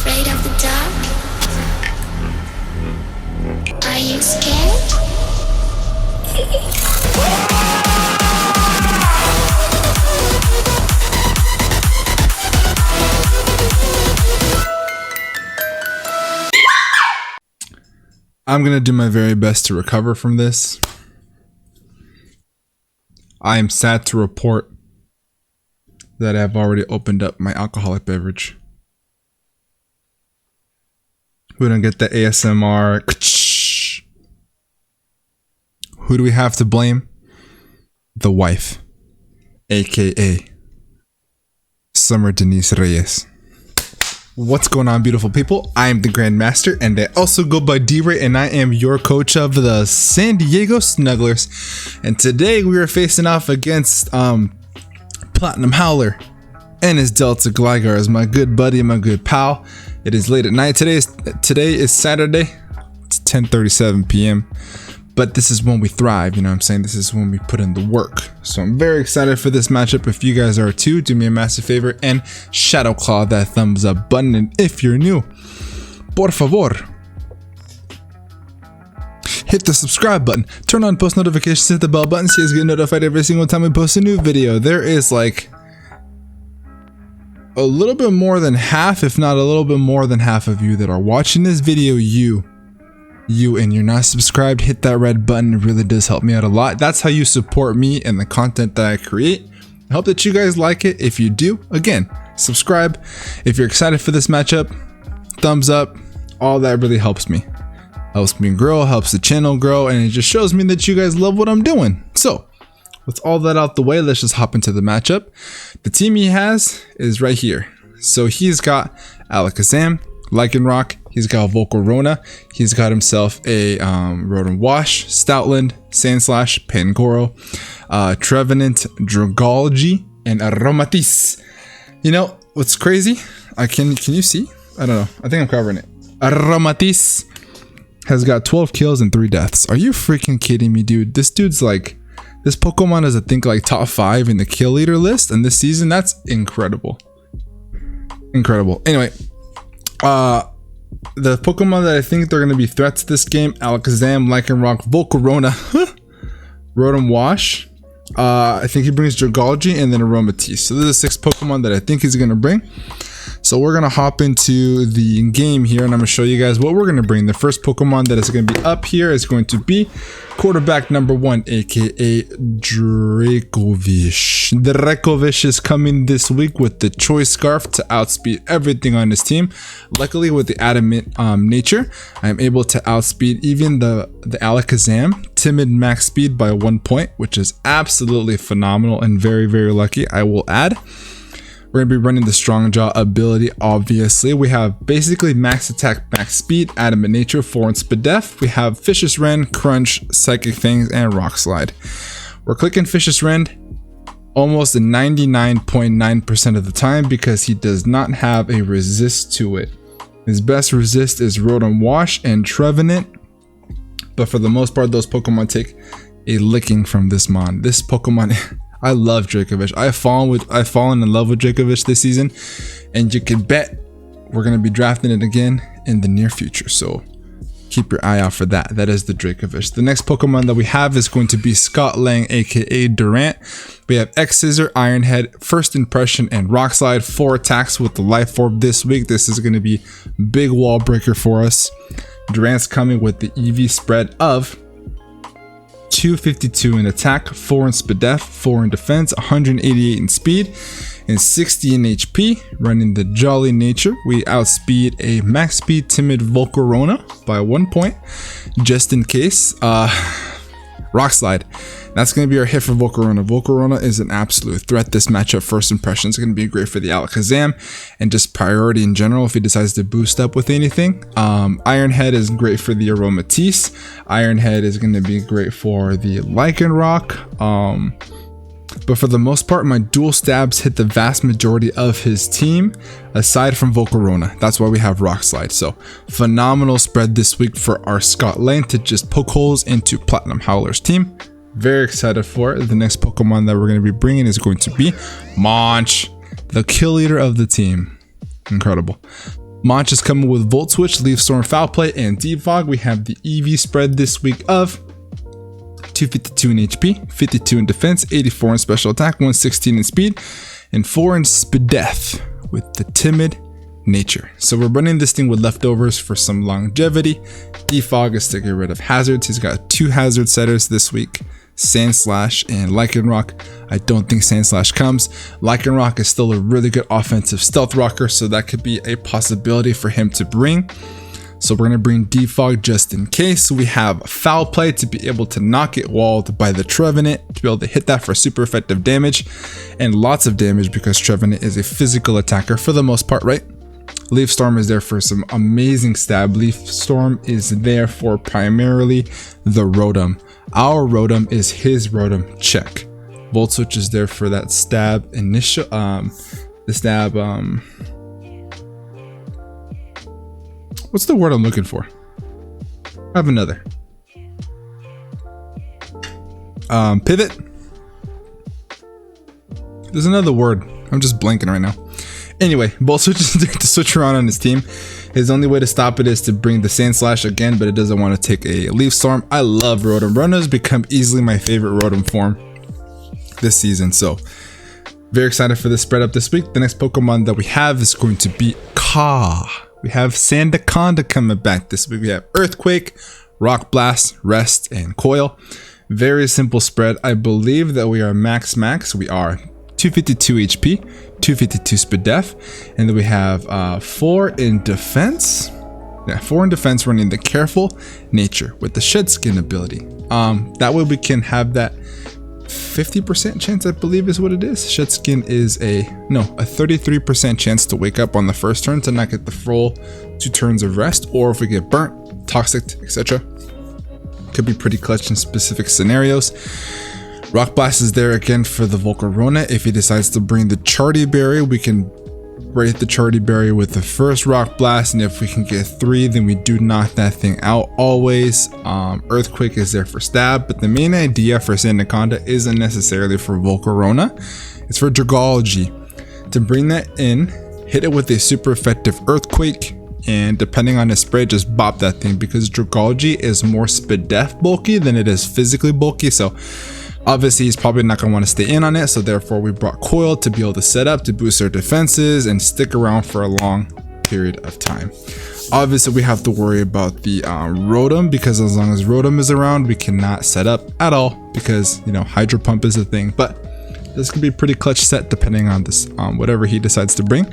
afraid of the dark? Are you scared? I'm gonna do my very best to recover from this. I am sad to report that I've already opened up my alcoholic beverage. We don't get the ASMR. Who do we have to blame? The wife, aka Summer Denise Reyes. What's going on, beautiful people? I am the Grandmaster, and I also go by D-Ray, and I am your coach of the San Diego Snugglers. And today we are facing off against Platinum Howler and his Delta Gligars, my good buddy and my good pal. It is late at night. Today is Saturday. It's 10:37 p.m. But this is when we thrive, you know what I'm saying? This is when we put in the work. So I'm very excited for this matchup. If you guys are too, do me a massive favor and shadow claw that thumbs up button. And if you're new, por favor, hit the subscribe button, turn on post notifications, hit the bell button so you guys get notified every single time we post a new video. There is like a little bit more than half, if not a little bit more than half of you that are watching this video, and you're not subscribed. Hit that red button. It really does help me out a lot. That's how you support me and the content that I create. I hope that you guys like it. If you do, again, subscribe. If you're excited for this matchup, thumbs up. All that really helps me. Helps me grow, helps the channel grow, and it just shows me that you guys love what I'm doing. So with all that out the way, let's just hop into the matchup. The team he has is right here. So he's got Alakazam, Lycanroc, he's got Volcarona, he's got himself a Rotom Wash, Stoutland, Sandslash, Pangoro, Trevenant, Dragalge, and Aromatisse. You know what's crazy? Can you see? I don't know. I think I'm covering it. Aromatisse has got 12 kills and 3 deaths. Are you freaking kidding me, dude? This dude's like, this Pokemon is I think like top 5 in the kill leader list, and this season that's incredible. Incredible. Anyway. The Pokemon that I think they're going to be threats this game: Alakazam, Lycanroc, Volcarona, Rotom Wash. I think he brings Dragalge and then Aromatisse. So this is 6 Pokemon that I think he's going to bring. So we're going to hop into the game here, and I'm going to show you guys what we're going to bring. The first Pokemon that is going to be up here is going to be quarterback number 1, aka Dracovish. Dracovish is coming this week with the Choice Scarf to outspeed everything on his team. Luckily, with the adamant nature, I am able to outspeed even the Alakazam timid max speed by 1 point, which is absolutely phenomenal and very, very lucky, I will add. We're going to be running the Strong Jaw ability, obviously. We have basically max attack, max speed, adamant nature, 4 and Spadef. We have Vicious Rend, Crunch, Psychic Fangs, and Rock Slide. We're clicking Vicious Rend almost 99.9% of the time because he does not have a resist to it. His best resist is Rotom Wash and Trevenant, but for the most part, those Pokemon take a licking from this mon. This Pokemon... I love Dracovish. I've fallen in love with Dracovish this season, and you can bet we're going to be drafting it again in the near future. So keep your eye out for that. That is the Dracovish. The next Pokemon that we have is going to be Scott Lang, aka Durant. We have X Scissor, Iron Head, First Impression, and Rock Slide. 4 attacks with the Life Orb this week. This is going to be big wall breaker for us. Durant's coming with the EV spread of 252 in attack, 4 in Spadef, 4 in defense, 188 in speed, and 60 in HP. Running the Jolly Nature, we outspeed a max speed timid Volcarona by 1 point, just in case. Rock Slide. That's going to be our hit for Volcarona. Volcarona is an absolute threat. This matchup, First Impression, is going to be great for the Alakazam and just priority in general if he decides to boost up with anything. Iron Head is great for the Aromatisse. Iron Head is going to be great for the Lycanroc. But for the most part, my dual stabs hit the vast majority of his team, aside from Volcarona. That's why we have Rock Slide. So phenomenal spread this week for our Scott Lane to just poke holes into Platinum Howler's team. Very excited for it. The next Pokemon that we're going to be bringing is going to be Monch, the kill leader of the team. Incredible. Monch is coming with Volt Switch, Leaf Storm, Foul Play, and Deep Fog. We have the EV spread this week of 252 in HP, 52 in defense, 84 in special attack, 116 in speed, and 4 in Spidef with the Timid Nature. So we're running this thing with leftovers for some longevity. Defog is to get rid of hazards. He's got 2 hazard setters this week, Sandslash and Lycanroc. I don't think Sandslash comes. Lycanroc is still a really good offensive stealth rocker, so that could be a possibility for him to bring. So we're going to bring Defog just in case. We have Foul Play to be able to not get walled by the Trevenant, to be able to hit that for super effective damage and lots of damage because Trevenant is a physical attacker for the most part, right? Leaf Storm is there for some amazing stab. Leaf Storm is there for primarily the Rotom. Our Rotom is his Rotom, check. Volt Switch is there for that stab initial, what's the word I'm looking for? I have another. Pivot? There's another word. I'm just blanking right now. Anyway, Volt Switch is there to switch around on his team. His only way to stop it is to bring the Sandslash again, but it doesn't want to take a Leaf Storm. I love Rotom. Rotom has become easily my favorite Rotom form this season, so very excited for this spread up this week. The next Pokemon that we have is going to be Ka. We have Sandaconda coming back this week. We have Earthquake, Rock Blast, Rest, and Coil. Very simple spread. I believe that we are max. We are 252 HP, 252 Spidef, and then we have 4 in defense. Yeah, 4 in defense running the Careful Nature with the Shed Skin ability. That way we can have that 50% chance, I believe is what it is. Shed Skin is a 33% chance to wake up on the first turn to not get the full 2 turns of rest, or if we get burnt, toxic, etc. Could be pretty clutch in specific scenarios. Rock Blast is there again for the Volcarona. If he decides to bring the Charty Berry, we can rate the Charty Berry with the first Rock Blast, and if we can get 3, then we do knock that thing out always. Earthquake is there for stab, but the main idea for Sandaconda isn't necessarily for Volcarona. It's for Dragology. To bring that in, hit it with a super effective Earthquake, and depending on his spread, just bop that thing, because Dragology is more Spidef bulky than it is physically bulky, so obviously he's probably not going to want to stay in on it, so therefore we brought Coil to be able to set up to boost our defenses and stick around for a long period of time. Obviously we have to worry about the Rotom, because as long as Rotom is around, we cannot set up at all, because Hydro Pump is a thing. But this could be a pretty clutch set depending on this, whatever he decides to bring.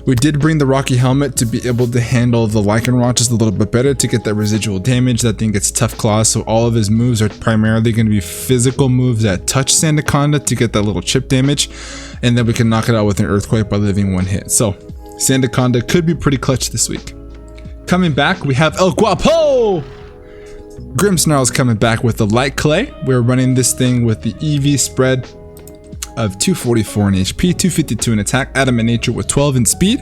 We did bring the Rocky Helmet to be able to handle the Lycanroc just a little bit better to get that residual damage. That thing gets Tough Claws, so all of his moves are primarily going to be physical moves that touch Sandaconda to get that little chip damage, and then we can knock it out with an Earthquake by living 1 hit. So Sandaconda could be pretty clutch this week. Coming back, we have El Guapo! Grimmsnarl's coming back with the Light Clay. We're running this thing with the EV spread of 244 in HP, 252 in attack, Adamant Nature with 12 in speed,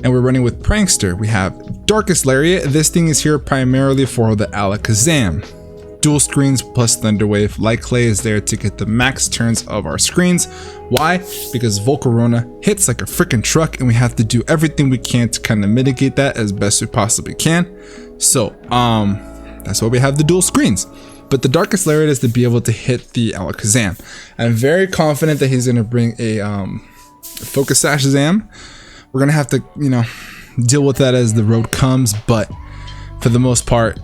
and we're running with Prankster. We have Darkest Lariat. This thing is here primarily for the Alakazam. Dual screens plus Thunderwave. Light Clay is there to get the max turns of our screens. Why? Because Volcarona hits like a freaking truck, and we have to do everything we can to kind of mitigate that as best we possibly can. So that's why we have the dual screens. But the Darkest Lariat is to be able to hit the Alakazam. I'm very confident that he's going to bring a Focus Sash Zam. We're going to have to, deal with that as the road comes. But for the most part,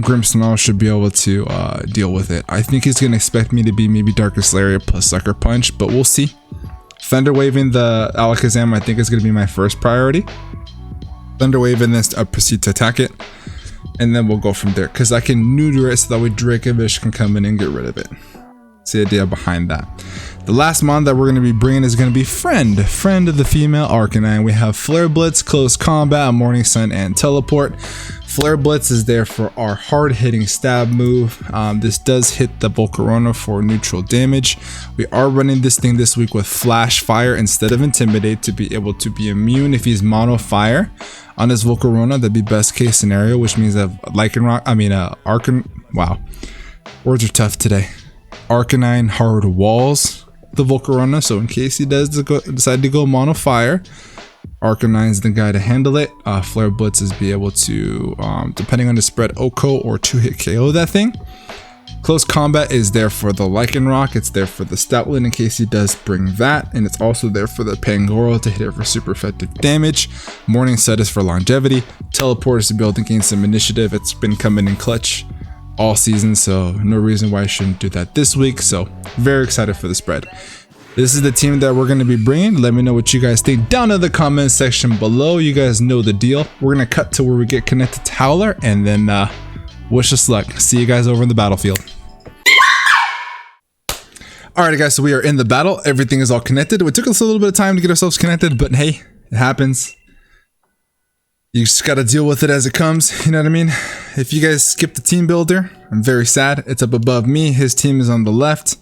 Grimmsnarl should be able to deal with it. I think he's going to expect me to be maybe Darkest Lariat plus Sucker Punch, but we'll see. Thunder Waving the Alakazam, I think, is going to be my first priority. Thunder Wave and then proceed to attack it. And then we'll go from there, because I can neuter it so that way Dracovish can come in and get rid of it. That's the idea behind that. The last mon that we're going to be bringing is going to be Friend of the female Arcanine. We have Flare Blitz, Close Combat, Morning Sun, and Teleport. Flare Blitz is there for our hard-hitting stab move. This does hit the Volcarona for neutral damage. We are running this thing this week with Flash Fire instead of Intimidate to be able to be immune if he's Mono Fire on his Volcarona. That'd be best case scenario, which means that wow, words are tough today. Arcanine hard walls the Volcarona, so in case he does decide to go Mono Fire, Arcanine's the guy to handle it. Flare Blitzes be able to, depending on the spread, OHKO or 2-hit KO that thing. Close Combat is there for the Lycanroc, it's there for the Stoutland in case he does bring that, and it's also there for the Pangoro to hit it for super effective damage. Morning Set is for longevity. Teleport is to be able to gain some initiative. It's been coming in clutch all season, so no reason why I shouldn't do that this week, so very excited for the spread. This is the team that we're going to be bringing. Let me know what you guys think down in the comment section below. You guys know the deal. We're going to cut to where we get connected to Howler, and then wish us luck. See you guys over in the battlefield. Alright guys, so we are in the battle. Everything is all connected. It took us a little bit of time to get ourselves connected, but hey, it happens. You just gotta deal with it as it comes, you know what I mean? If you guys skip the team builder, I'm very sad. It's up above me. His team is on the left.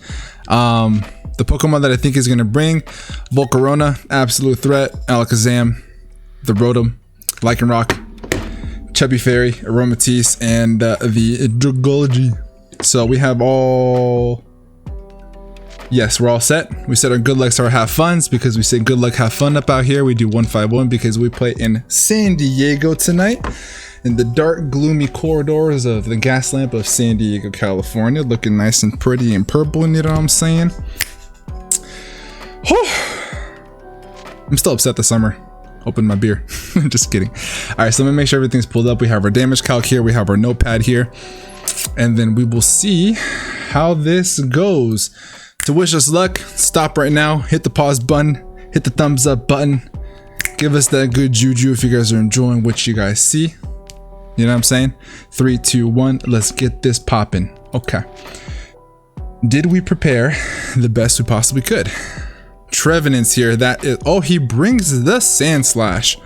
The Pokemon that I think is gonna bring, Volcarona, absolute threat, Alakazam, the Rotom, Lycanroc, Chubby Fairy, Aromatisse, and the Dragology. So we have all... Yes, we're all set. We set our good luck to our have funs because we say good luck, have fun up out here. We do 151 because we play in San Diego tonight in the dark, gloomy corridors of the gas lamp of San Diego, California. Looking nice and pretty and purple, you know what I'm saying? I'm still upset this summer. Open my beer. Just kidding. All right, so let me make sure everything's pulled up. We have our damage calc here. We have our notepad here. And then we will see how this goes. To wish us luck, stop right now, hit the pause button, hit the thumbs up button, give us that good juju if you guys are enjoying what you guys see. You know what I'm saying? 3, 2, 1, let's get this popping. Okay. Did we prepare the best we possibly could? Trevenant's here, that is, oh, he brings the Sand Slash.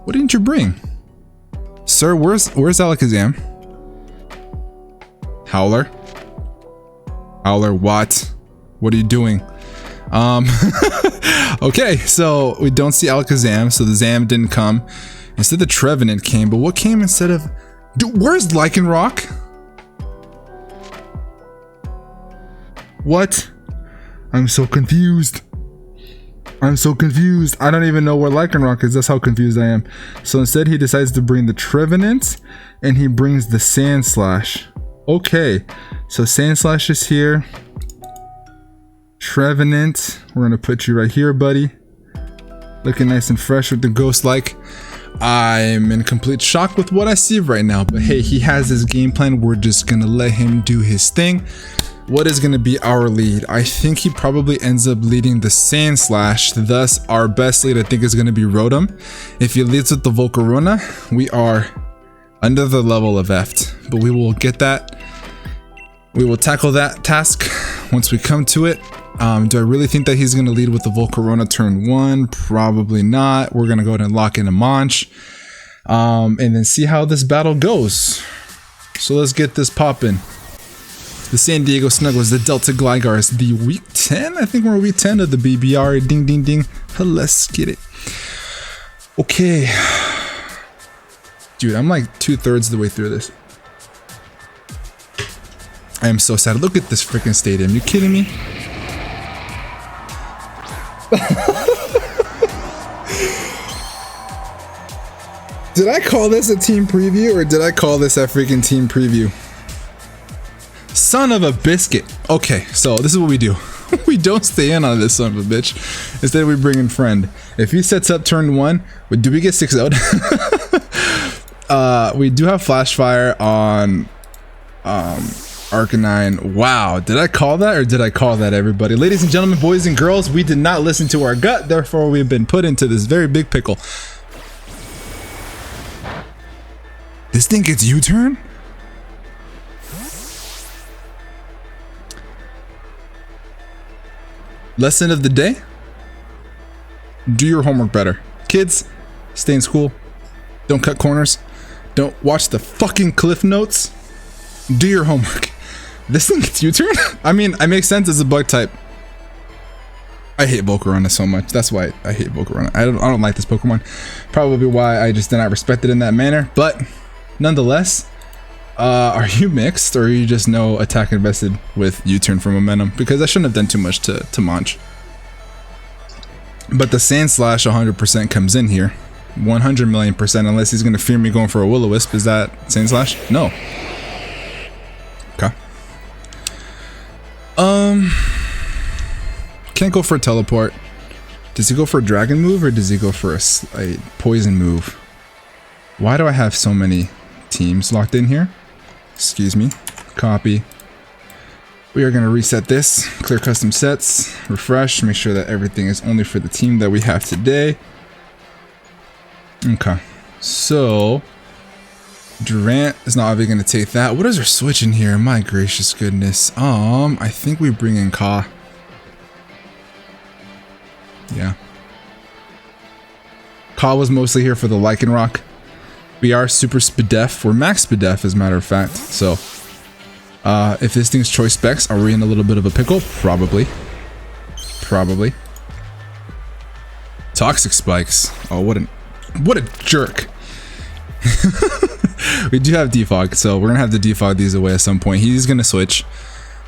What didn't you bring? Sir, where's Alakazam? Howler? Howler, what? What are you doing? Okay, so we don't see Alakazam, so the Zam didn't come. Instead the Trevenant came, but what came instead of... Dude, where's Lycanroc? What? I'm so confused. I'm so confused. I don't even know where Lycanroc is. That's how confused I am. So instead he decides to bring the Trevenant, and he brings the Sand Slash. Okay, so Sand Slash is here. Trevenant, we're gonna put you right here, buddy. Looking nice and fresh with the Ghost-like. I'm in complete shock with what I see right now, but hey, he has his game plan. We're just gonna let him do his thing. What is gonna be our lead? I think he probably ends up leading the Sand Slash, thus our best lead I think is gonna be Rotom. If he leads with the Volcarona, we are under the level of Eft, but we will get that. We will tackle that task once we come to it. Do I really think that he's going to lead with the Volcarona turn 1? Probably not. We're going to go ahead and lock in a Monch. And then see how this battle goes. So let's get this popping. The San Diego Snuggles, the Delta Gligars, the week 10? I think we're week 10 of the BBR. Ding, ding, ding. Let's get it. Okay. Dude, I'm like 2/3 of the way through this. I am so sad. Look at this freaking stadium. You kidding me? Did I call this a team preview or did I call this a freaking team preview? Son of a biscuit. Okay, so this is what we do. We don't stay in on this son of a bitch. Instead we bring in friend. If he sets up turn 1, do we get 6-0'd? We do have Flash Fire on Arcanine. Wow, did I call that or did I call that, everybody? Ladies and gentlemen, boys and girls, we did not listen to our gut, therefore we've been put into this very big pickle. This thing gets U-turn? Lesson of the day? Do your homework better. Kids, stay in school. Don't cut corners. Don't watch the fucking cliff notes. Do your homework. This thing gets U-turn? I mean, it makes sense as a bug type. I hate Volcarona so much. That's why I hate Volcarona. I don't like this Pokemon. Probably why I just did not respect it in that manner. But nonetheless, are you mixed or are you just no attack invested with U-turn for momentum? Because I shouldn't have done too much to Monch. But the Sand Slash 100% comes in here. 100 million %, unless he's going to fear me going for a Will-O-Wisp. Is that Sand Slash? No. Okay. Can't go for a teleport. Does he go for a dragon move or does he go for a poison move? Why do I have so many teams locked in here? Excuse me. Copy. We are going to reset this, clear custom sets, refresh, make sure that everything is only for the team that we have today. Okay, so Durant is not obviously going to take that. What is our switch in here? My gracious goodness. I think we bring in Ka. Yeah. Ka was mostly here for the Lycanroc. We are super Spadef. We're max Spadef, as a matter of fact. So, if this thing's choice specs, are we in a little bit of a pickle? Probably. Probably. Toxic Spikes. Oh, what a jerk. We do have defog, so we're gonna have to defog these away at some point. He's gonna switch.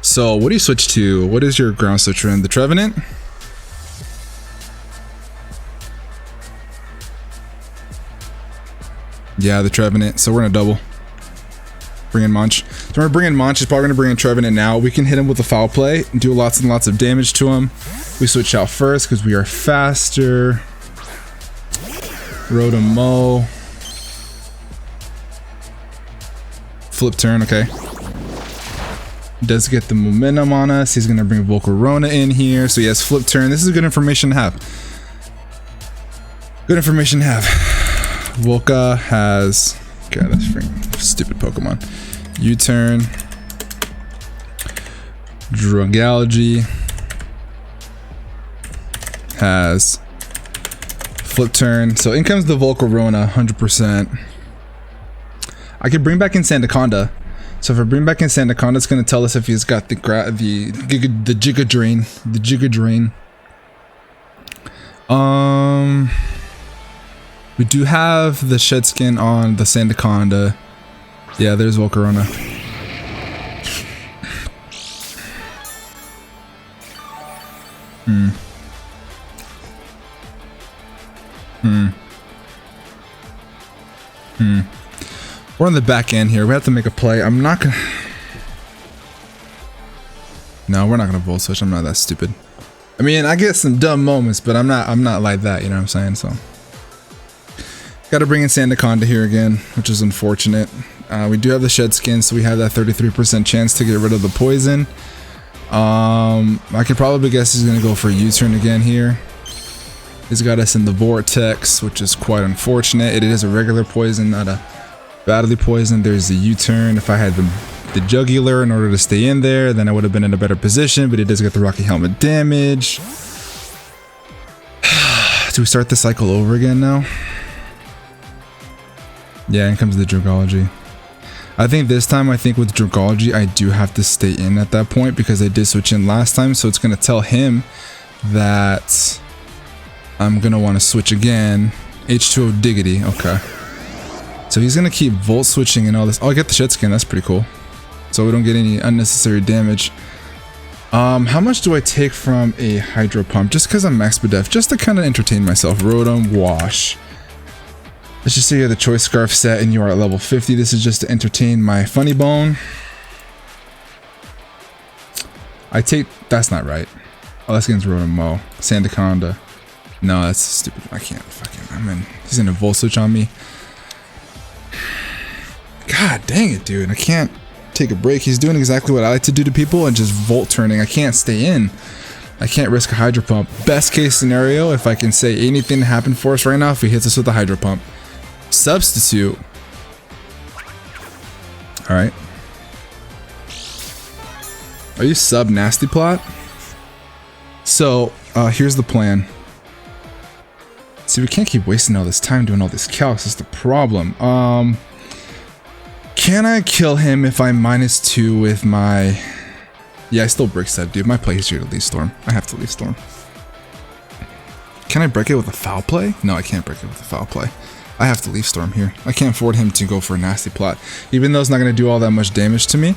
So, what do you switch to? What is your ground switcher in? The Trevenant? Yeah, the Trevenant. So we're gonna double. Bring in Munch. So we're gonna bring in Munch. He's probably gonna bring in Trevenant now. We can hit him with a foul play and do lots and lots of damage to him. We switch out first because we are faster. Rotom. Flip turn, okay. Does get the momentum on us. He's gonna bring Volcarona in here. So he has flip turn. This is good information to have. Good information to have. Volca has, okay, that's freaking stupid Pokemon. U-turn, Dragalge has flip turn. So in comes the Volcarona, 100%. I could bring back in Sandaconda. So if I bring back in Sandaconda, it's going to tell us if he's got the Giga Drain. The Giga Drain. We do have the shed skin on the Sandaconda. Yeah, there's Volcarona. We're on the back end here. We have to make a play. I'm not gonna... No, we're not gonna Volt Switch. I'm not that stupid. I mean, I get some dumb moments, but I'm not like that, you know what I'm saying? So got to bring in Sandaconda here again, which is unfortunate. We do have the shed skin, so we have that 33% chance to get rid of the poison. I could probably guess he's gonna go for a U-turn again here. He's got us in the Vortex, which is quite unfortunate. It is a regular poison, not a badly poison. There's the U-turn. If I had the Jugular in order to stay in there, then I would have been in a better position, but it does get the Rocky Helmet damage. Do we start the cycle over again now? Yeah, in comes the Dragalge. I think this time, with Dragalge, I do have to stay in at that point because I did switch in last time, so it's going to tell him that I'm going to want to switch again. H2O Diggity, okay. So he's going to keep Volt switching and all this. Oh, I get the shed skin, that's pretty cool. So we don't get any unnecessary damage. How much do I take from a Hydro Pump? Just because I'm max Def, just to kind of entertain myself. Rotom, Wash. Let's just say you have the Choice Scarf set and you are at level 50. This is just to entertain my funny bone. I take... That's not right. Oh, that's against Rotom. Sandaconda. No, that's stupid. I can't fucking... I'm in... He's in a Volt Switch on me. God dang it, dude. I can't take a break. He's doing exactly what I like to do to people and just Volt turning. I can't stay in. I can't risk a Hydro Pump. Best case scenario, if I can say anything to happen for us right now, if he hits us with a Hydro Pump. Substitute. Alright. Are you sub nasty plot? So, here's the plan. See, we can't keep wasting all this time doing all this calcs. That's the problem. Can I kill him if I'm -2 with my... Yeah, I still break set, dude. My play is here to Leaf Storm. I have to Leaf Storm. Can I break it with a foul play? No, I can't break it with a foul play. I have to Leaf Storm here. I can't afford him to go for a nasty plot. Even though it's not going to do all that much damage to me.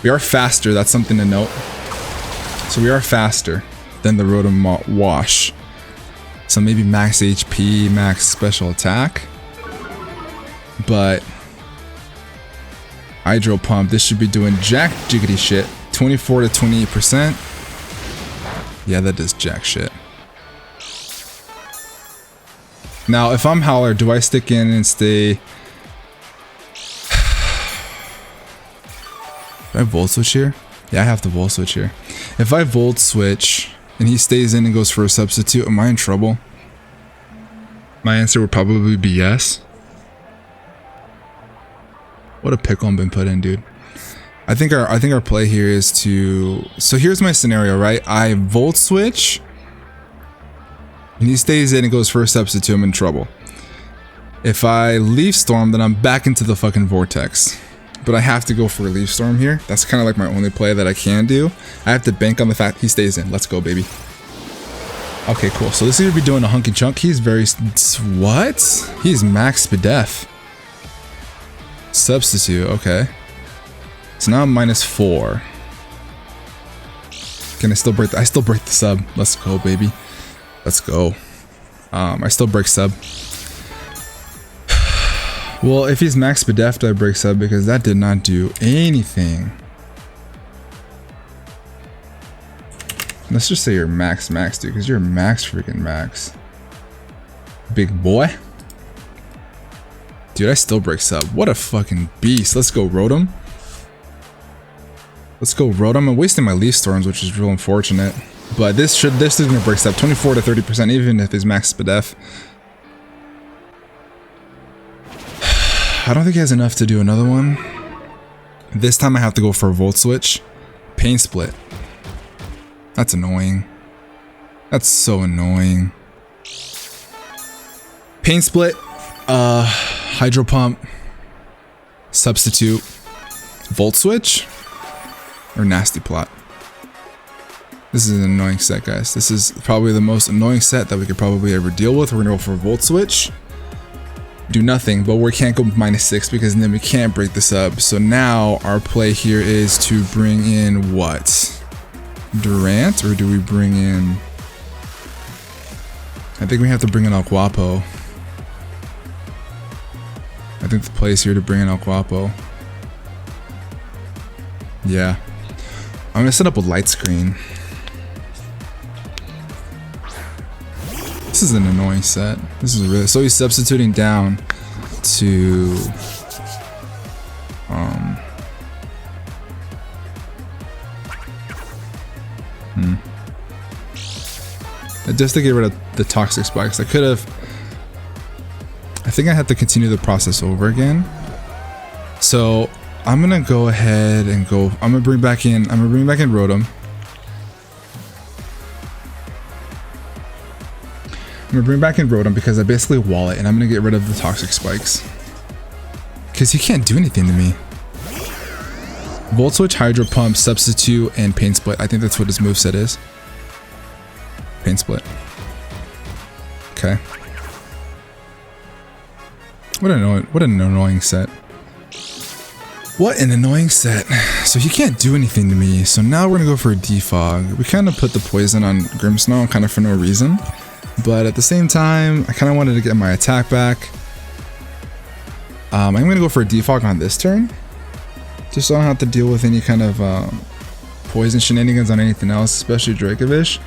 We are faster. That's something to note. So we are faster than the Rotom Wash. So maybe max HP, max special attack. But Hydro Pump, this should be doing jack jiggity shit. 24 to 28%. Yeah, that does jack shit. Now, if I'm Howler, do I stick in and stay? Do I Volt Switch here? Yeah, I have to Volt Switch here. If I Volt Switch and he stays in and goes for a substitute, am I in trouble? My answer would probably be yes. What a pickle I'm been put in, dude. I think our play here is to... So here's my scenario, right? I Volt Switch and he stays in and goes for a substitute, I'm in trouble. If I Leaf Storm, then I'm back into the fucking Vortex. But I have to go for a Leaf Storm here. That's kind of like my only play that I can do. I have to bank on the fact he stays in. Let's go, baby. Okay, cool. So this is gonna be doing a hunky chunk. He's very... What? He's max Spadef. Substitute, okay. So now I'm -4. Can I still break? I still break the sub. Let's go, baby. Let's go. I still break sub. Well, if he's max Spadef, I break sub because that did not do anything. Let's just say you're max, dude, because you're max freaking max. Big boy. Dude, I still break sub. What a fucking beast. Let's go, Rotom. Let's go, Rotom. I'm wasting my Leaf Storms, which is real unfortunate. But this is gonna break sub 24 to 30%, even if he's max Spadef. I don't think he has enough to do another one. This time I have to go for a Volt Switch. Pain Split. That's annoying. That's so annoying. Pain Split. Hydro Pump. Substitute. Volt Switch. Or Nasty Plot. This is an annoying set, guys. This is probably the most annoying set that we could probably ever deal with. We're gonna go for a Volt Switch. Do nothing, but we can't go -6 because then we can't break this up. So now our play here is to bring in what? Durant, or do we bring in... I think we have to bring in El Guapo. I think the play is here to bring in El Guapo. Yeah. I'm gonna set up a light screen. This is an annoying set. This is really... So he's substituting down to... Just to get rid of the toxic spikes. I could have... I think I have to continue the process over again. So I'm gonna go ahead and go... I'm gonna bring back in Rotom. I'm gonna bring back in Rotom because I basically wall it, and I'm gonna get rid of the toxic spikes. Because he can't do anything to me. Volt Switch, Hydro Pump, Substitute, and Pain Split. I think that's what his moveset is. Pain Split. Okay. What an annoying set. What an annoying set. So he can't do anything to me. So now we're gonna go for a Defog. We kind of put the poison on Grimmsnarl kind of for no reason. But at the same time, I kind of wanted to get my attack back. I'm going to go for a Defog on this turn. Just so I don't have to deal with any kind of poison shenanigans on anything else, especially Dracovish.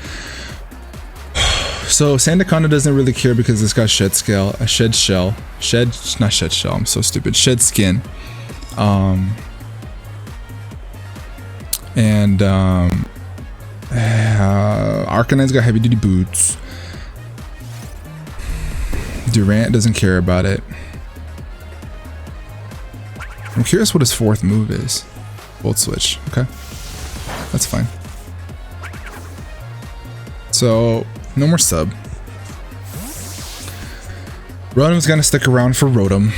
So Sandaconda doesn't really care because it's got Shed Scale, a Shed Shell. Not Shed Shell, I'm so stupid. Shed Skin. Arcanine's got Heavy Duty Boots. Durant doesn't care about it. I'm curious what his fourth move is. Volt Switch. Okay. That's fine. So, no more sub. Rotom's gonna stick around for Rotom.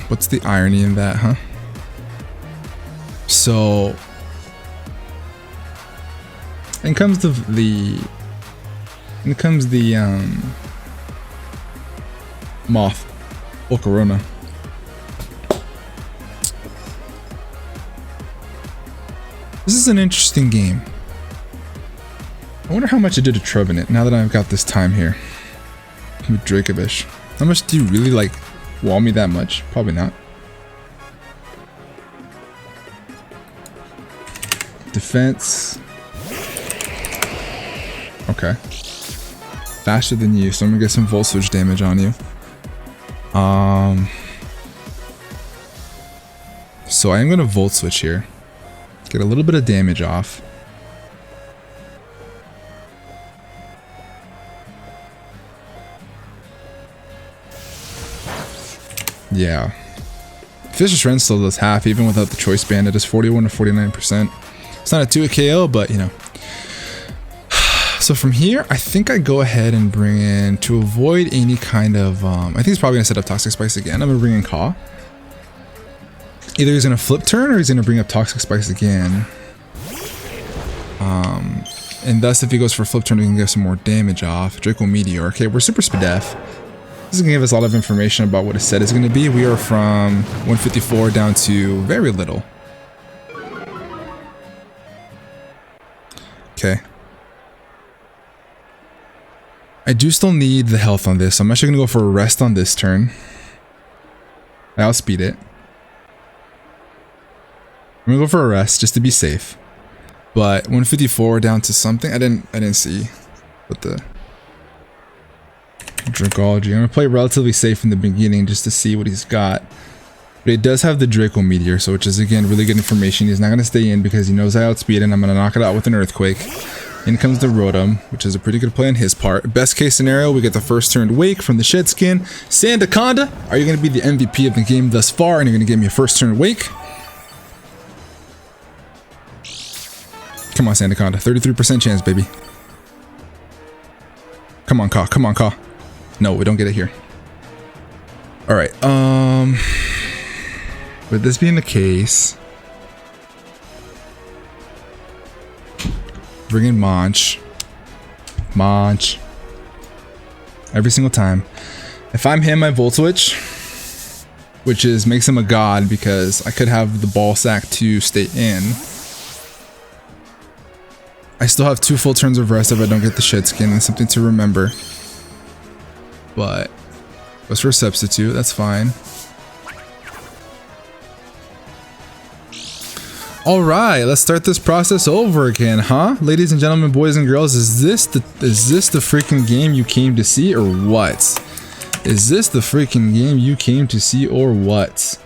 What's the irony in that, huh? So... In comes the Moth. Volcarona. This is an interesting game. I wonder how much I did to Trevenant now that I've got this time here. with Dracovish. How much do you really like wall me that much? Probably not. Defense. Okay. Faster than you, so I'm gonna get some Volt Switch damage on you. So I am gonna Volt Switch here. Get a little bit of damage off. Yeah. Fisher's Friend still does half, even without the Choice Band. It is 41 to 49%. It's not a 2 KO, but you know. So from here, I think I go ahead and bring in, to avoid any kind of, I think he's probably gonna set up Toxic Spikes again. I'm gonna bring in Caw. Either he's gonna flip turn or he's gonna bring up Toxic Spikes again. And thus if he goes for flip turn, we can get some more damage off. Draco Meteor. Okay, we're Super Spadef. This is gonna give us a lot of information about what his set is gonna be. We are from 154 down to very little. Okay. I do still need the health on this, so I'm actually gonna go for a rest on this turn. I outspeed it. I'm gonna go for a rest just to be safe. But 154 down to something. I didn't see what the Drinkology. I'm gonna play relatively safe in the beginning just to see what he's got. But it does have the Draco Meteor, so which is again really good information. He's not gonna stay in because he knows I outspeed and I'm gonna knock it out with an Earthquake. In comes the Rotom, which is a pretty good play on his part. Best case scenario, we get the first turn Wake from the Shed Skin. Sandaconda, are you gonna be the MVP of the game thus far and you're gonna give me a first turn Wake? Come on, Sandaconda. 33% chance, baby. Come on, Caw. Come on, Caw. No, we don't get it here. Alright, with this being the case, bring in Monch. Every single time. If I'm him, I Volt Switch, which is makes him a god because I could have the ball sack to stay in. I still have 2 full turns of rest if I don't get the Shed Skin, and something to remember. But goes for a substitute, that's fine. Alright, let's start this process over again, huh? Ladies and gentlemen, boys and girls, is this the freaking game you came to see or what? Is this the freaking game you came to see or what?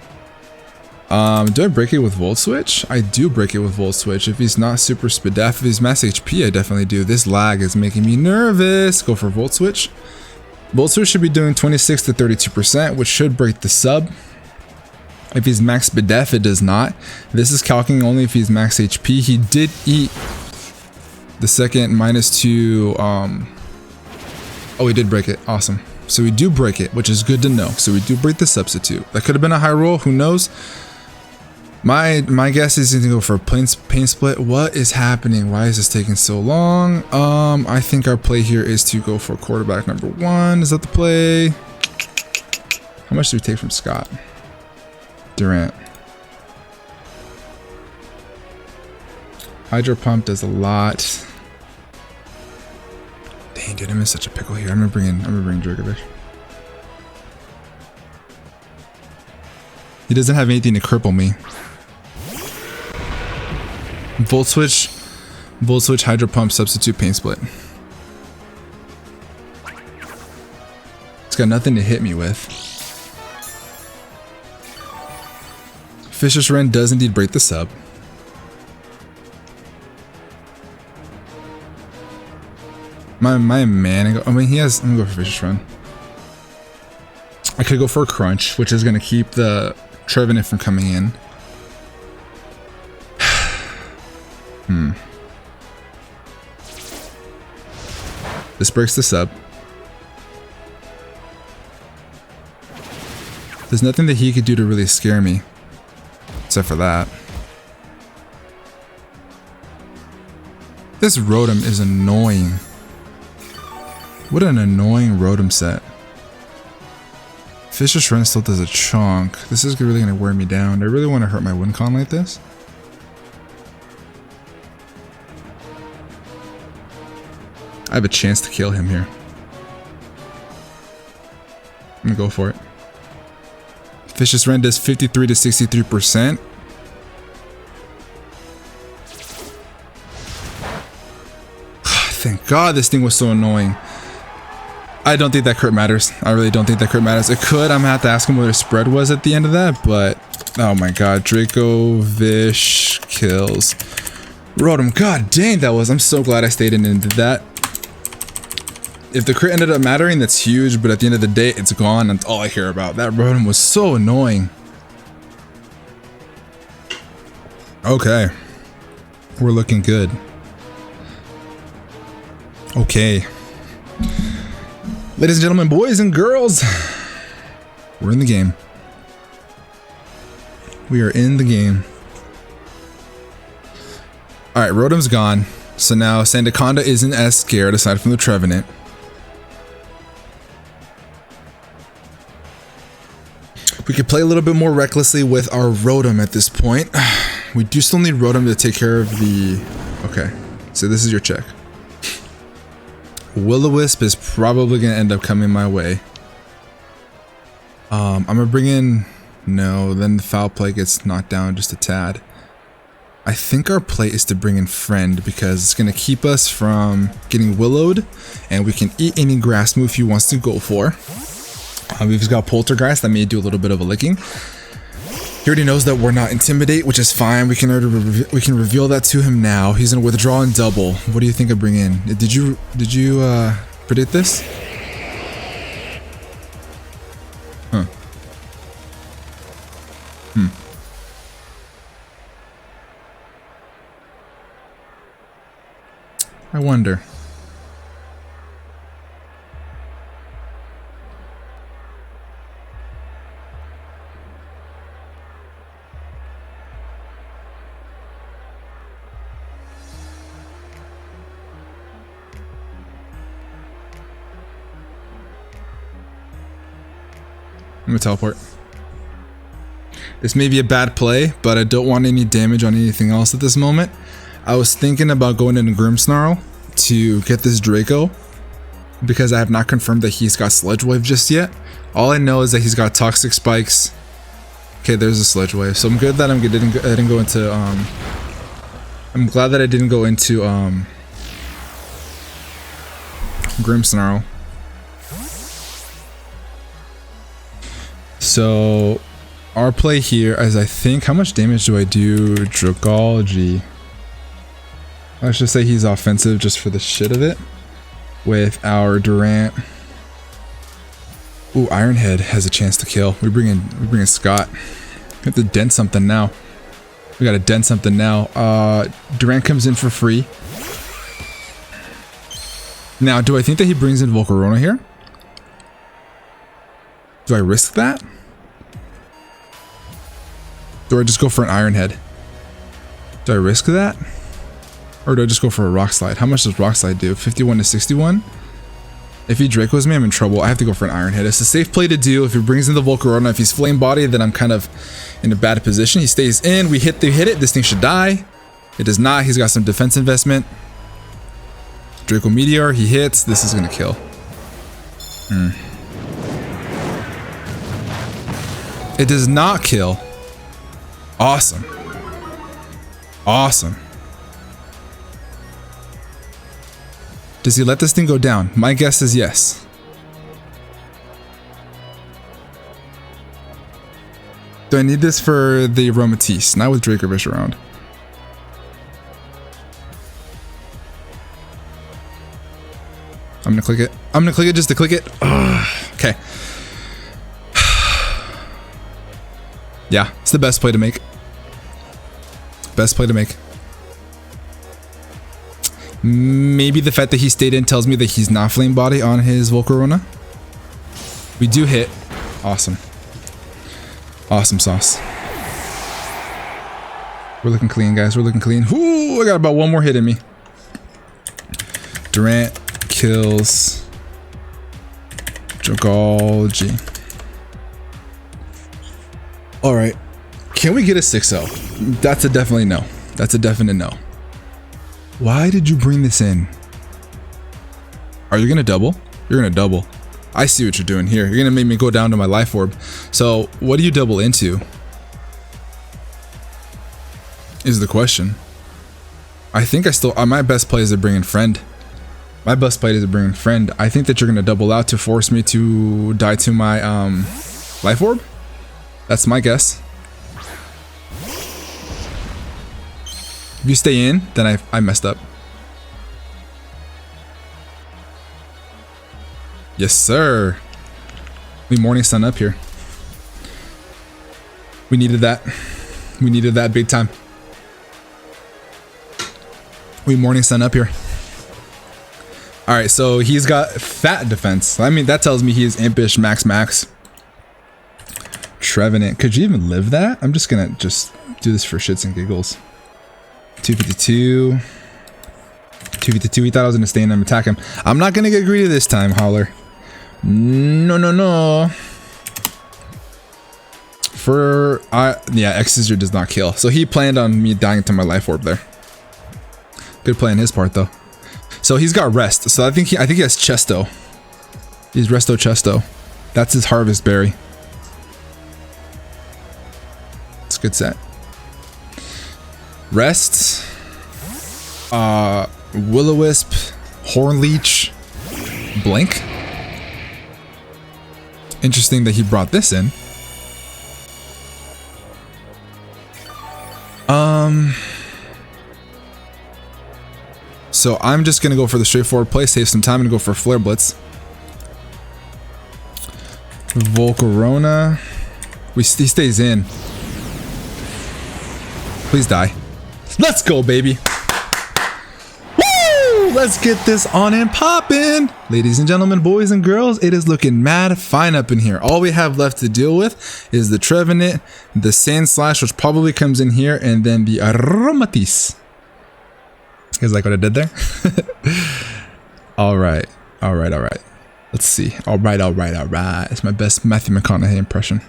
Do I break it with Volt Switch? I do break it with Volt Switch. If he's not Super Spadef, if he's Max HP, I definitely do. This lag is making me nervous. Go for Volt Switch. Volt Switch should be doing 26 to 32%, which should break the sub. If he's Max Spadef, it does not. This is calculating only if he's Max HP. He did eat the second -2. Oh, he did break it. Awesome. So we do break it, which is good to know. So we do break the substitute. That could have been a high roll. Who knows? My guess is he's gonna go for a pain split. What is happening? Why is this taking so long? I think our play here is to go for quarterback number 1. Is that the play? How much do we take from Scott? Durant. Hydro Pump does a lot. Dang, dude, I'm in such a pickle here. I'm gonna bring Dracovish. He doesn't have anything to cripple me. Volt Switch, Hydro Pump, substitute, Pain Split. It's got nothing to hit me with. Fisher's Wren does indeed break the sub. My man, I mean, he has. I'm gonna go for Fisher's Wren. I could go for a Crunch, which is gonna keep the Trevenant from coming in. This breaks the sub. There's nothing that he could do to really scare me. Except for that. This Rotom is annoying. What an annoying Rotom set. Fisher's Wren still does a chunk. This is really going to wear me down. Do I really want to hurt my win con like this? I have a chance to kill him here. gonna go for it. Vicious Rend does 53 to 63%. Thank God this thing was so annoying. I don't think that crit matters. I really don't think that crit matters. It could. I'm gonna have to ask him what his spread was at the end of that, but oh my God. Draco Vish kills Rotom. God dang, that was. I'm so glad I stayed in and did that. If the crit ended up mattering, that's huge, but at the end of the day, it's gone. That's all I care about. That Rotom was so annoying. Okay. We're looking good. Okay. Ladies and gentlemen, boys and girls, we're in the game. We are in the game. Alright, Rotom's gone. So now Sandaconda isn't as scared aside from the Trevenant. We could play a little bit more recklessly with our Rotom at this point. We do still need Rotom to take care of the... Okay, so this is your check. Will-O-Wisp is probably going to end up coming my way. I'm going to bring in... No, then the Foul Play gets knocked down just a tad. I think our play is to bring in Friend because it's going to keep us from getting Willowed, and we can eat any grass move he wants to go for. We've got Poltergeist that may do a little bit of a licking. He already knows that we're not Intimidate, which is fine. We can reveal that to him now. He's gonna withdraw and double. What do you think I bring in? Did you predict this? Huh. I wonder. I'm gonna teleport. This may be a bad play, but I don't want any damage on anything else at this moment. I was thinking about going into Grimmsnarl to get this Draco because I have not confirmed that he's got Sludge Wave just yet. All I know is that he's got Toxic Spikes. Okay, there's a Sludge Wave, so I'm good that I didn't go into I'm glad that I didn't go into Grimmsnarl. So our play here is, I think, how much damage do I do? Dragology. Let's just say he's offensive just for the shit of it. With our Durant. Ooh, Ironhead has a chance to kill. We bring in Scott. We have to dent something now. We gotta dent something now. Durant comes in for free. Now, do I think that he brings in Volcarona here? Do I risk that? Do I just go for an Ironhead? Do I risk that? Or do I just go for a Rock Slide? How much does Rock Slide do? 51 to 61? If he Dracos me, I'm in trouble. I have to go for an Ironhead. It's a safe play to do. If he brings in the Volcarona, if he's Flame Body, then I'm kind of in a bad position. He stays in. We hit it. This thing should die. It does not. He's got some defense investment. Draco Meteor. He hits. This is going to kill. It does not kill. Awesome. Awesome. Does he let this thing go down? My guess is yes. Do I need this for the Aromatisse? Not with Dracovish around. I'm gonna click it. I'm gonna click it just to click it. Ugh. Okay. Yeah, it's the best play to make. Best play to make. Maybe the fact that he stayed in tells me that he's not Flame Body on his Volcarona. We do hit. Awesome. Awesome sauce. We're looking clean, guys. We're looking clean. Ooh, I got about one more hit in me. Durant kills Dragology. Alright. Can we get a 6-0? That's a definitely no. That's a definite no. Why did you bring this in? Are you gonna double? You're gonna double. I see what you're doing here. You're gonna make me go down to my life orb. So what do you double into? Is the question. I think I still, my best play is to bring in friend. My best play is to bring in friend. I think that you're gonna double out to force me to die to my life orb. That's my guess. If you stay in, then I messed up. Yes, sir. We morning sun up here. We needed that. We needed that big time. We morning sun up here. All right, so he's got fat defense. I mean, that tells me he is impish max. Trevenant. Could you even live that? I'm just gonna do this for shits and giggles. 252. 252. He thought I was gonna stay in and attack him. I'm not gonna get greedy this time, Howler. No. Yeah, X-Scissor does not kill. So he planned on me dying to my life orb there. Good play on his part though. So he's got rest. So I think he has Chesto. He's Resto Chesto. That's his harvest berry. It's a good set. Rest. Will-O-Wisp, Hornleech, Blink. Interesting that he brought this in. So I'm just gonna go for the straightforward play, save some time, and go for Flare Blitz. Volcarona. He stays in. Please die. Let's go, baby. Woo! Let's get this on and poppin'. Ladies and gentlemen, boys and girls, it is looking mad fine up in here. All we have left to deal with is the Trevenant, the Sand Slash, which probably comes in here, and then the Aromatisse. You guys like what I did there? All right. Let's see. All right. It's my best Matthew McConaughey impression.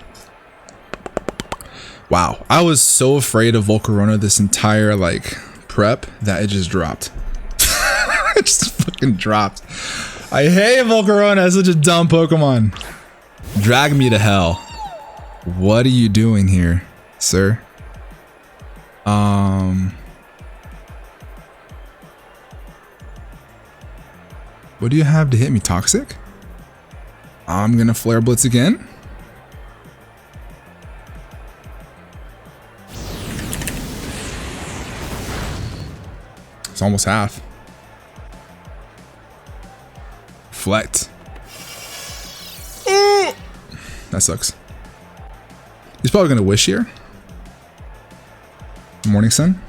Wow. I was so afraid of Volcarona this entire prep that it just dropped. It just fucking dropped. I hate Volcarona. It's such a dumb Pokemon. Drag me to hell. What are you doing here, sir? What do you have to hit me? Toxic? I'm gonna Flare Blitz again. It's almost half. Reflect. That sucks. He's probably gonna Wish here. Morning Sun.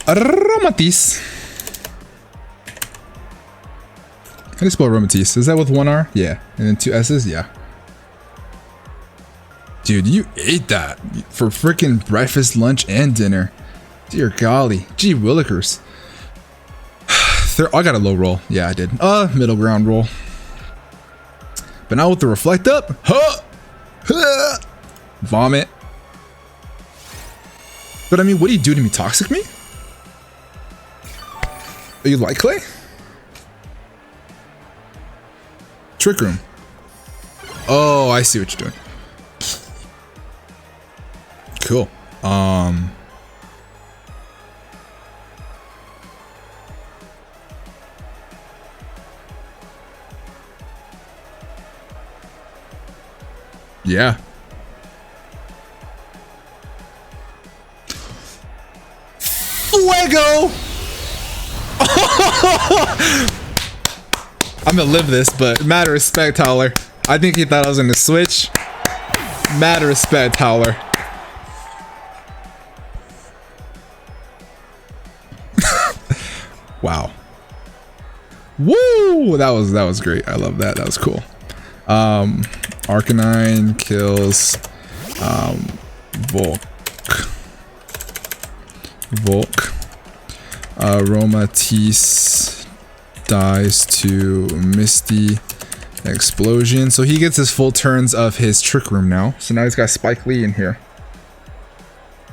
Aromatisse. How do you spell Aromatisse? Is that with one R? Yeah. And then two S's? Yeah. Dude, you ate that for freaking breakfast, lunch, and dinner. Dear golly. Gee willikers. I got a low roll. Yeah, I did. Middle ground roll. But now with the Reflect up. Vomit. But I mean, what do you do to me? Toxic me? Are you like clay? Trick Room. Oh, I see what you're doing. Cool. Yeah. Fuego! I'm gonna live this, but mad respect, Howler. I think he thought I was gonna switch. Mad respect, Howler. Wow. Woo! That was great. I love that. That was cool. Arcanine kills Volk. Aromatisse dies to Misty Explosion. So he gets his full turns of his Trick Room now. So now he's got Spike Lee in here.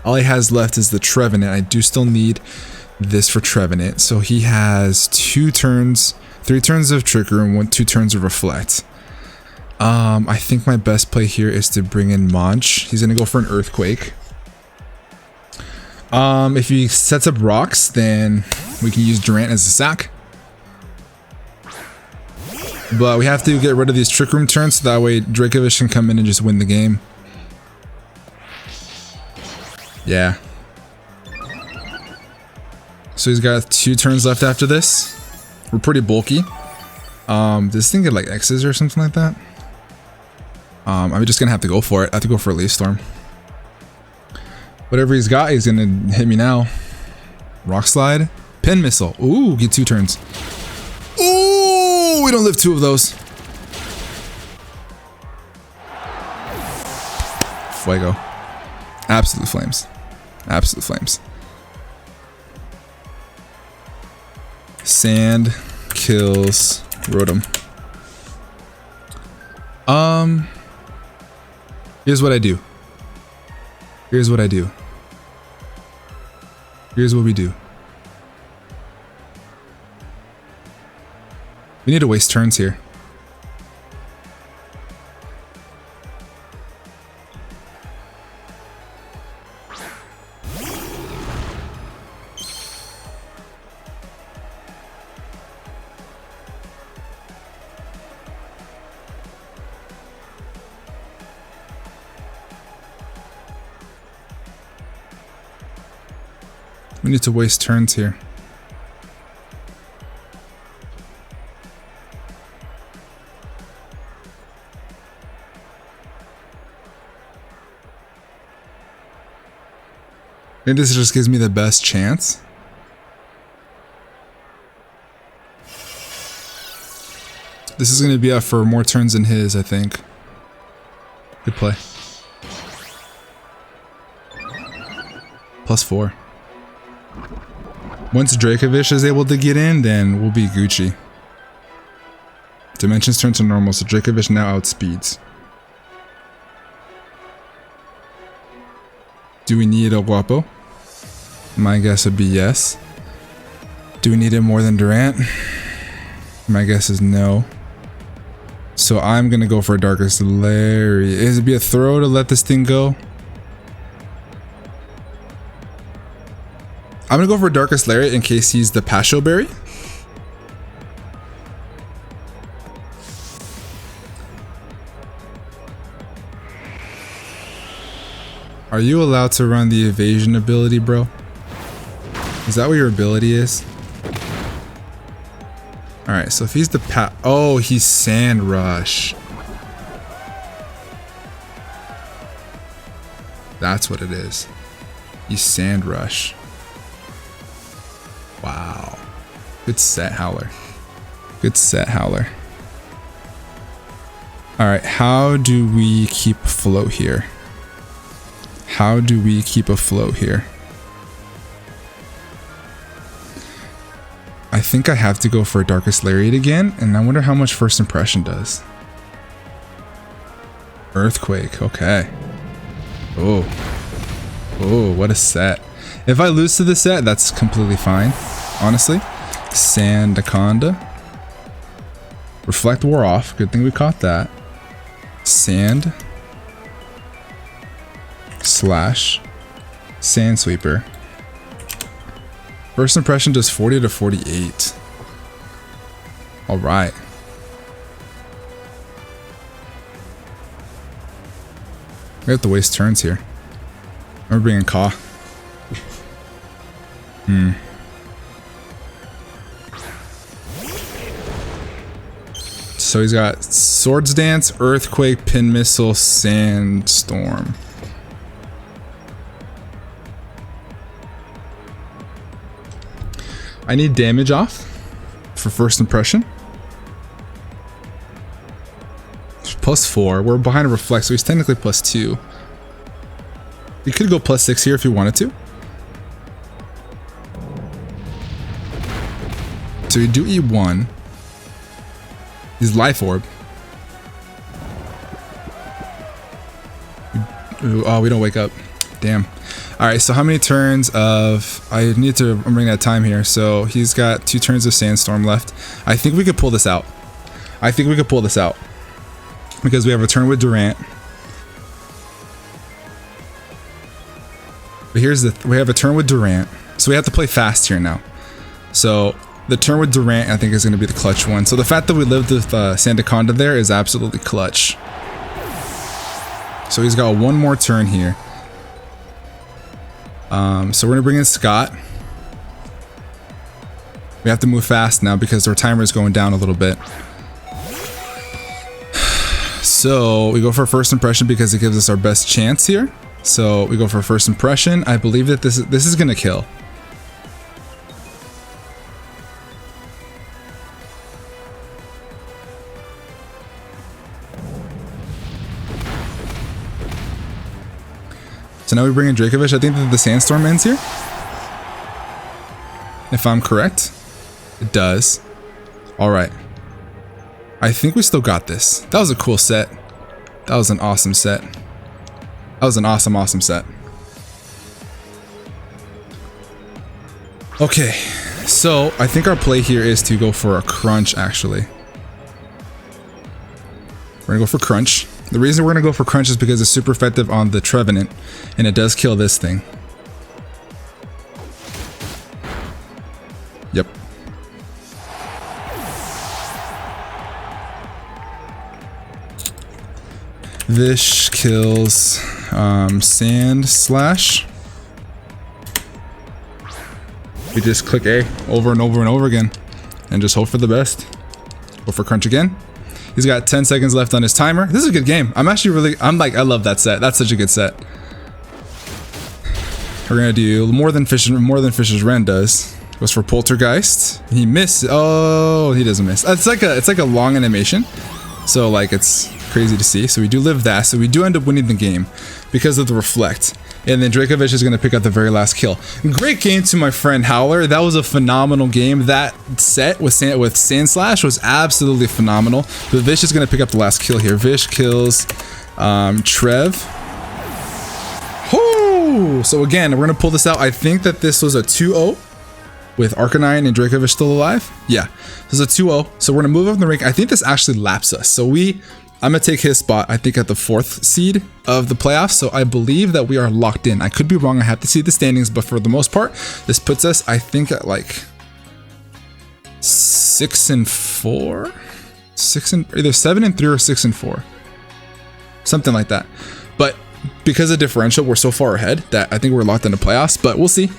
All he has left is the Trevenant. I do still need this for Trevenant. So he has 2 turns 3 turns of Trick Room, 2 turns of Reflect. I think my best play here is to bring in Monch. He's gonna go for an Earthquake. If he sets up rocks, then we can use Durant as a sack. But we have to get rid of these Trick Room turns so that way Dracovish can come in and just win the game. Yeah. So he's got 2 turns left after this. We're pretty bulky. Does this thing get like X's or something like that? I'm just gonna have to go for it. I have to go for a Leaf Storm. Whatever he's got, he's gonna hit me now. Rock Slide. Pin Missile. Ooh, get 2 turns. Ooh, we don't live 2 of those. Fuego. Absolute flames. Absolute flames. Sand kills Rotom. Here's what I do. Here's what I do. Here's what we do. We need to waste turns here. We need to waste turns here. Maybe this just gives me the best chance. This is going to be up for more turns than his, I think. Good play. +4. Once Dracovish is able to get in, then we'll be Gucci. Dimensions turn to normal, so Dracovish now outspeeds. Do we need a Guapo? My guess would be yes. Do we need it more than Durant? My guess is no. So I'm gonna go for a Darkest Larry. Is it be a throw to let this thing go? I'm gonna go for Darkest Lariat in case he's the Pasho Berry. Are you allowed to run the evasion ability, bro? Is that what your ability is? Alright, so if he's the oh, he's Sand Rush. That's what it is. He's Sand Rush. Wow. Good set, Howler. Good set, Howler. Alright, how do we keep afloat here? How do we keep afloat here? I think I have to go for a Darkest Lariat again, and I wonder how much First Impression does. Earthquake, okay. Oh. Oh, what a set. If I lose to the set, that's completely fine, honestly. Sandaconda. Reflect wore off. Good thing we caught that. Sand. Slash. Sandsweeper. First Impression does 40 to 48. Alright. We have to waste turns here. I'm bringing Ka. So he's got Swords Dance, Earthquake, Pin Missile, Sandstorm. I need damage off for First Impression. +4. We're behind a Reflect, so he's technically +2. You could go +6 here if you wanted to. So you do E1. He's Life Orb. Ooh, oh, we don't wake up. Damn. All right, so how many turns of... I need to bring that time here. So he's got 2 turns of Sandstorm left. I think we could pull this out. Because we have a turn with Durant. But here's the... we have a turn with Durant. So we have to play fast here now. So the turn with Durant, I think, is going to be the clutch one. So the fact that we lived with Sandaconda there is absolutely clutch. So he's got one more turn here. So we're going to bring in Scott. We have to move fast now because our timer is going down a little bit. So we go for first impression because it gives us our best chance here. So we go for first impression. I believe that this is going to kill. So now we bring in Dracovish. I think that the Sandstorm ends here. If I'm correct. It does. Alright. I think we still got this. That was a cool set. That was an awesome set. That was an awesome, awesome set. Okay. So I think our play here is to go for a crunch, actually. We're going to go for crunch. The reason we're going to go for crunch is because it's super effective on the Trevenant, and it does kill this thing. Yep. This kills Sand Slash. We just click A over and over and over again and just hope for the best. Go for crunch again. He's got 10 seconds left on his timer. This is a good game. I love that set. That's such a good set. We're gonna do more than Fisher's Wren does. Goes for Poltergeist. He missed. Oh, he doesn't miss. It's like a long animation. So like it's crazy to see. So we do live that. So we do end up winning the game because of the reflect. And then Dracovish is going to pick up the very last kill. Great game to my friend Howler. That was a phenomenal game. That set with Sand Slash was absolutely phenomenal. But Vish is going to pick up the last kill here. Vish kills Trev. Oh! So again, we're going to pull this out. I think that this was a 2-0 with Arcanine and Dracovish still alive. Yeah, this is a 2-0. So we're going to move up in the rank. I think this actually laps us. So I'm going to take his spot, I think, at the 4th seed of the playoffs. So I believe that we are locked in. I could be wrong. I have to see the standings. But for the most part, this puts us, I think, at like 6-4. Either 7-3 or 6-4. Something like that. But because of differential, we're so far ahead that I think we're locked into playoffs. But we'll see.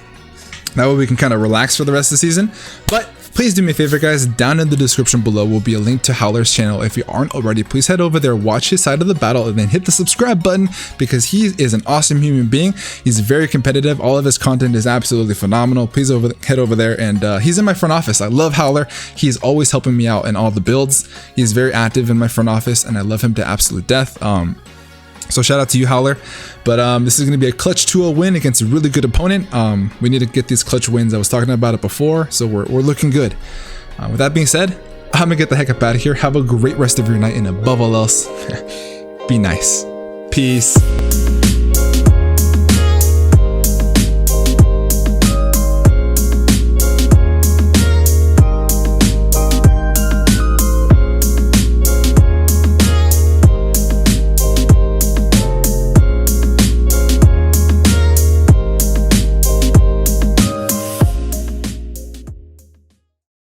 That way we can kind of relax for the rest of the season. But please do me a favor, guys. Down in the description below will be a link to Howler's channel. If you aren't already, please head over there, watch his side of the battle, and then hit the subscribe button because he is an awesome human being. He's very competitive. All of his content is absolutely phenomenal. Please head over there, and he's in my front office. I love Howler. He's always helping me out in all the builds. He's very active in my front office, and I love him to absolute death. So shout out to you, Howler. But this is going to be a clutch 2-0 win against a really good opponent. We need to get these clutch wins. I was talking about it before, so we're looking good. With that being said, I'm going to get the heck up out of here. Have a great rest of your night, and above all else, be nice. Peace.